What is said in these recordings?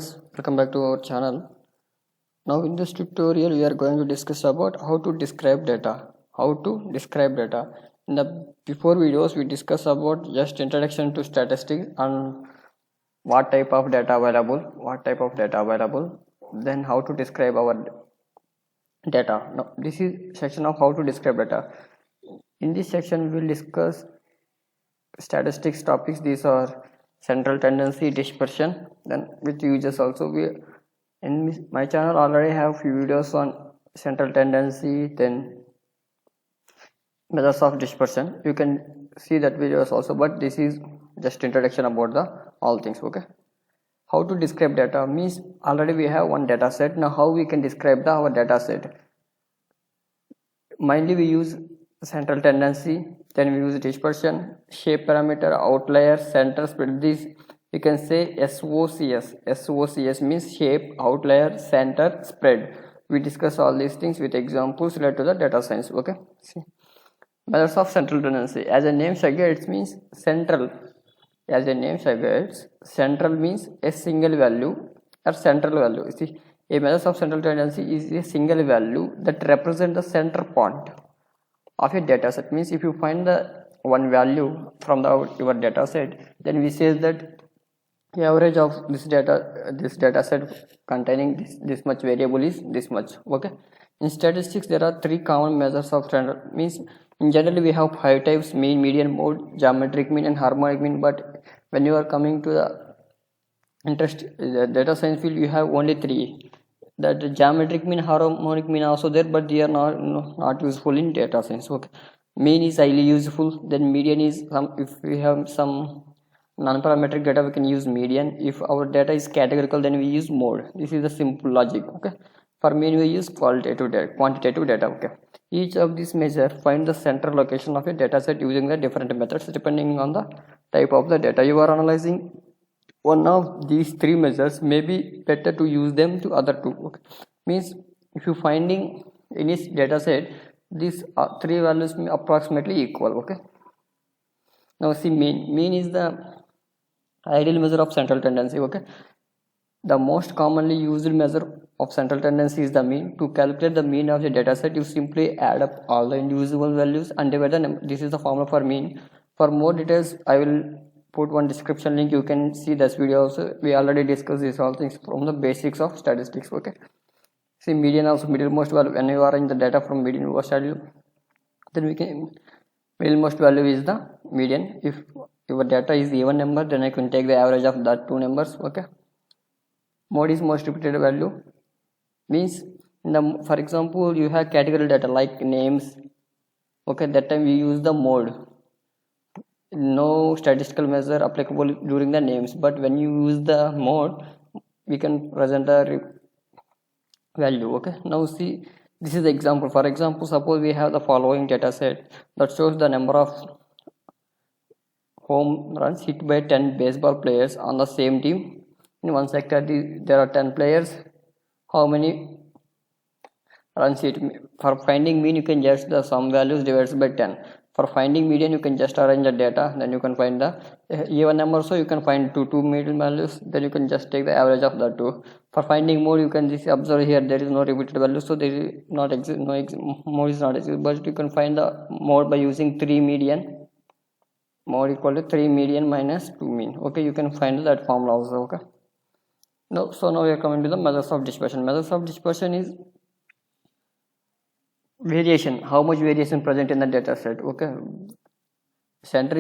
friends, welcome back to our channel. Now in this tutorial we are going to discuss about how to describe data. In the before videos we discussed about just introduction to statistics and what type of data available, then how to describe our data. Now this is section of how to describe data. In this section we will discuss statistics topics. These are central tendency, dispersion, then with uses also. We in my channel already have few videos on central tendency, then measures of dispersion. You can see that videos also, but this is just introduction about the all things. Okay, how to describe data means already we have one data set. Now how we can describe our data set? Mainly we use central tendency, then we use dispersion, shape parameter, outlier, center, spread. This we can say SOCS. SOCS means shape, outlier, center, spread. We discuss all these things with examples related to the data science. Okay, see, measures of central tendency. As a name suggests, it means central. As a name suggests, central means a single value or central value. See, a measure of central tendency is a single value that represents the center point of a data set. Means if you find the one value from your data set, then we say that the average of this data set containing this much variable is this much. Okay, in statistics there are three common measures of standard. Means in general we have 5 types: mean, median, mode, geometric mean and harmonic mean. But when you are coming to the data science field, you have only 3. That geometric mean, harmonic mean also there, but they are not useful in data science. Okay, mean is highly useful. Then median is if we have some non-parametric data, we can use median. If our data is categorical, then we use mode. This is the simple logic. Okay, for mean we use quantitative data. Okay, each of these measures find the central location of a data set using the different methods depending on the type of the data you are analyzing. One of these 3 measures may be better to use them to other 2. Okay, means if you finding in this data set, these 3 values may approximately equal. Okay, now see, mean is the ideal measure of central tendency. Okay, the most commonly used measure of central tendency is the mean. To calculate the mean of the data set, you simply add up all the individual values and divide the number. This is the formula for mean. For more details, I will put one description link. You can see this video also. We already discussed these all things from the basics of statistics. Okay, see, median also, middlemost value. When you are in the data from median most value, then we can middlemost value is the median. If your data is even number, then I can take the average of that 2 numbers. Okay, mode is most repeated value. Means in the, for example, you have categorical data like names. Okay, that time we use the mode. No statistical measure applicable during the names, but when you use the mode, we can present the value. Okay, now see, this is the example. For example, suppose we have the following data set that shows the number of home runs hit by 10 baseball players on the same team. In one sector there are 10 players. How many runs hit? For finding mean, you can just the sum values divided by 10. For finding median, you can just arrange the data, then you can find the even number. So you can find two median values, then you can just take the average of the 2. For finding mode, you can just observe here there is no repeated value, so there is not exist, mode is not exist, but you can find the mode by using 3 median. Mode equal to 3 median minus 2 mean. Okay, you can find that formula also. Okay, now so we are coming to the measures of dispersion. Measures of dispersion is variation, how much variation present in the data set. Okay, center,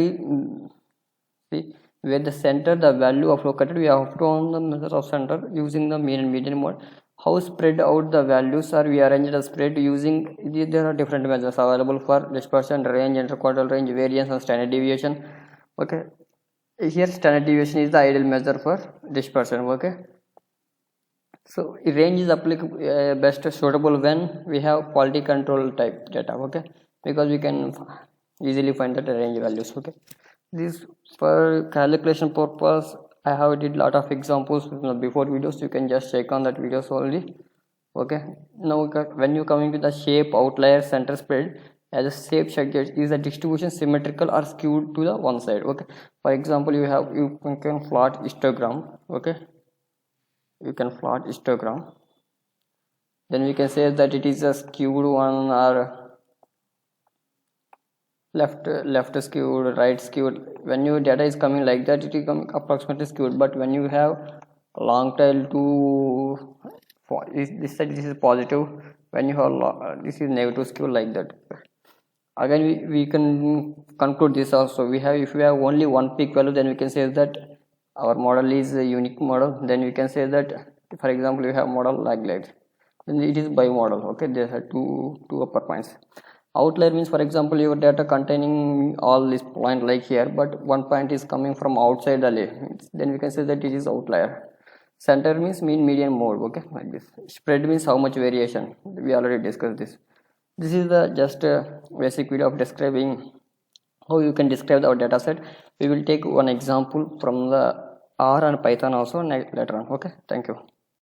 see, where the center, the value of located, we have to on the measure of center using the mean and median mode. How spread out the values are, we arrange the spread using, there are different measures available for dispersion: range, interquartile range, variance and standard deviation. Okay, here standard deviation is the ideal measure for dispersion. Okay, so range is applicable best suitable when we have quality control type data. Okay, because we can easily find that range values. Okay, this for calculation purpose I have did lot of examples before videos. You can just check on that videos only. Okay, now when you coming to the shape, outlier, center, spread, as a shape suggests, is the distribution symmetrical or skewed to the one side. Okay, for example, you can plot histogram. Okay, you can plot histogram. Then we can say that it is a skewed one or left skewed, right skewed. When your data is coming like that, it is coming approximately skewed. But when you have long tail to this side, this is positive. When you have this is negative skew, like that. Again, we can conclude this also. We have, if we have only one peak value, then we can say that our model is a unique model. Then we can say that, for example, you have model like that, then it is bimodal. Okay, there are two upper points. Outlier means, for example, your data containing all this point like here, but one point is coming from outside the layer, then we can say that it is outlier. Center means mean, median, mode. Okay, like this. Spread means how much variation. We already discussed this. This is the just a basic video of describing how you can describe our data set. We will take one example from the R and Python also later on. Okay, thank you.